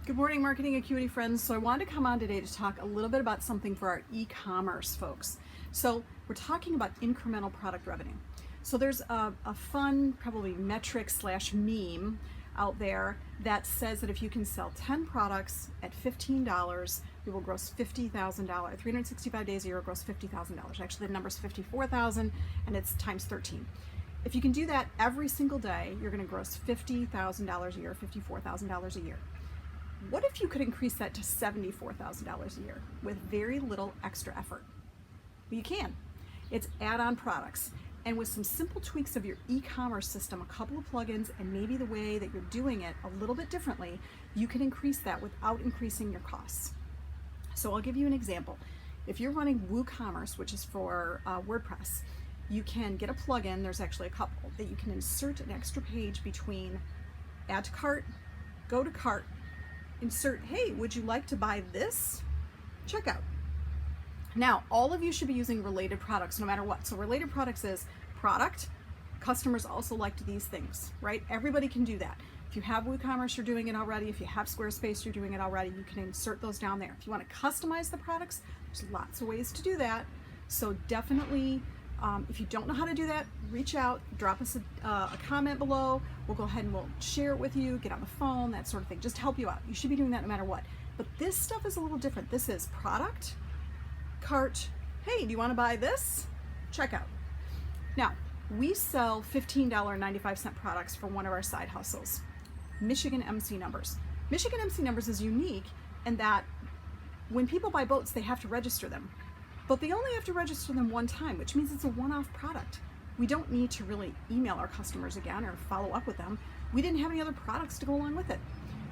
Good morning, Marketing Acuity friends. So I wanted to come on today to talk a little bit about something for our e-commerce folks. So we're talking about incremental product revenue. So there's a fun, probably metric / meme out there that says that if you can sell 10 products at $15, you will gross $50,000. 365 days a year, gross $50,000. Actually, the number's 54,000, and it's times 13. If you can do that every single day, you're going to gross $50,000 a year, $54,000 a year. What if you could increase that to $74,000 a year with very little extra effort? Well, you can. It's add-on products. And with some simple tweaks of your e-commerce system, a couple of plugins, and maybe the way that you're doing it a little bit differently, you can increase that without increasing your costs. So I'll give you an example. If you're running WooCommerce, which is for WordPress, you can get a plugin, there's actually a couple, that you can insert an extra page between add to cart, go to cart, insert, hey, would you like to buy this? Checkout. Now, all of you should be using related products no matter what. So related products is product. Customers also liked these things, right? Everybody can do that. If you have WooCommerce, you're doing it already. If you have Squarespace, you're doing it already. You can insert those down there. If you want to customize the products, there's lots of ways to do that. So definitely, if you don't know how to do that, reach out, drop us a comment below. We'll go ahead and we'll share it with you, get on the phone, that sort of thing. Just help you out. You should be doing that no matter what. But this stuff is a little different. This is product, cart, hey, do you want to buy this? Checkout. Now, we sell $15.95 products for one of our side hustles, Michigan MC Numbers. Michigan MC Numbers is unique in that when people buy boats, they have to register them. But they only have to register them one time, which means it's a one-off product. We don't need to really email our customers again or follow up with them. We didn't have any other products to go along with it.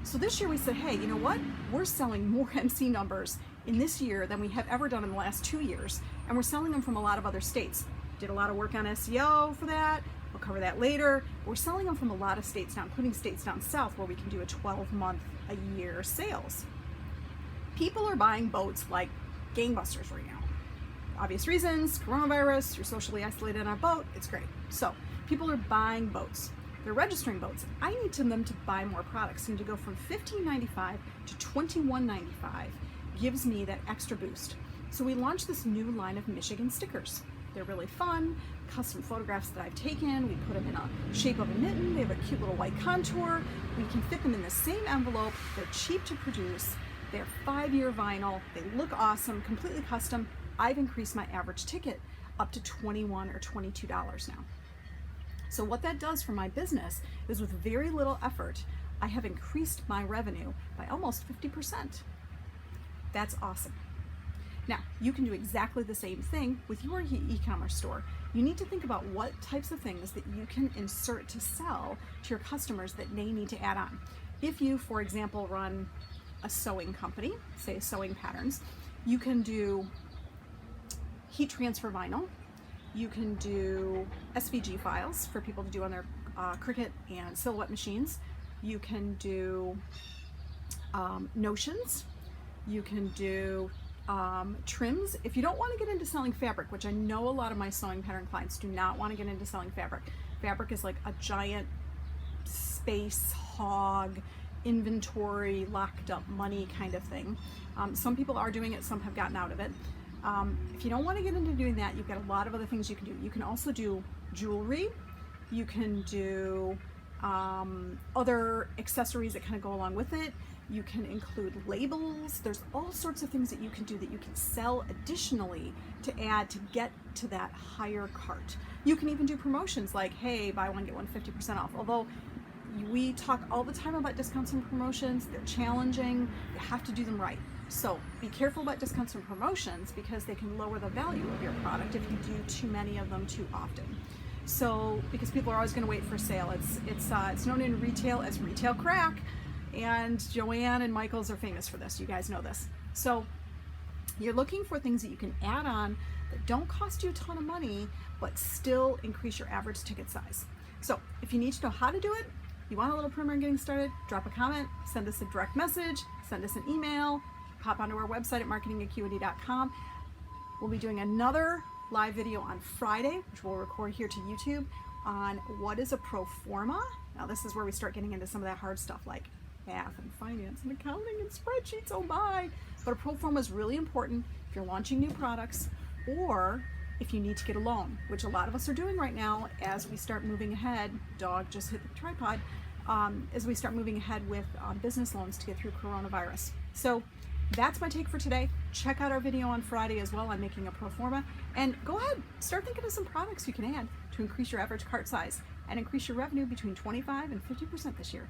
So this year we said, hey, you know what? We're selling more MC numbers in this year than we have ever done in the last 2 years. And we're selling them from a lot of other states. Did a lot of work on SEO for that. We'll cover that later. We're selling them from a lot of states now, including states down south where we can do a 12-month a year sales. People are buying boats like gangbusters right now. Obvious reasons, coronavirus, you're socially isolated on a boat, it's great. So people are buying boats. They're registering boats. I need them to buy more products. And to go from $15.95 to $21.95 gives me that extra boost. So we launched this new line of Michigan stickers. They're really fun, custom photographs that I've taken. We put them in a shape of a mitten. They have a cute little white contour. We can fit them in the same envelope. They're cheap to produce. They're 5-year vinyl. They look awesome, completely custom. I've increased my average ticket up to $21 or $22 now. So what that does for my business is with very little effort, I have increased my revenue by almost 50%. That's awesome. Now, you can do exactly the same thing with your e-commerce store. You need to think about what types of things that you can insert to sell to your customers that they need to add on. If you, for example, run a sewing company, say Sewing Patterns, you can do heat transfer vinyl. You can do SVG files for people to do on their Cricut and Silhouette machines. You can do notions. You can do trims. If you don't want to get into selling fabric, which I know a lot of my sewing pattern clients do not want to get into selling fabric. Fabric is like a giant space hog, inventory, locked up money kind of thing. Some people are doing it, some have gotten out of it. If you don't want to get into doing that, you've got a lot of other things you can do. You can also do jewelry. You can do other accessories that kind of go along with it. You can include labels. There's all sorts of things that you can do that you can sell additionally to add to get to that higher cart. You can even do promotions like, hey, buy one, get one 50% off. Although we talk all the time about discounts and promotions, they're challenging. You have to do them right. So be careful about discounts and promotions because they can lower the value of your product if you do too many of them too often. So because people are always going to wait for a sale. It's known in retail as retail crack, and Joanne and Michaels are famous for this. You guys know this. So you're looking for things that you can add on that don't cost you a ton of money but still increase your average ticket size. So if you need to know how to do it, you want a little primer on getting started, drop a comment, send us a direct message, send us an email, pop onto our website at marketingacuity.com. We'll be doing another live video on Friday, which we'll record here to YouTube, on what is a pro forma. Now this is where we start getting into some of that hard stuff like math and finance and accounting and spreadsheets, oh my. But a pro forma is really important if you're launching new products or if you need to get a loan, which a lot of us are doing right now as we start moving ahead. Dog just hit the tripod. As we start moving ahead with business loans to get through coronavirus. So that's my take for today. Check out our video on Friday as well on making a pro forma, and go ahead, start thinking of some products you can add to increase your average cart size and increase your revenue between 25 and 50% this year.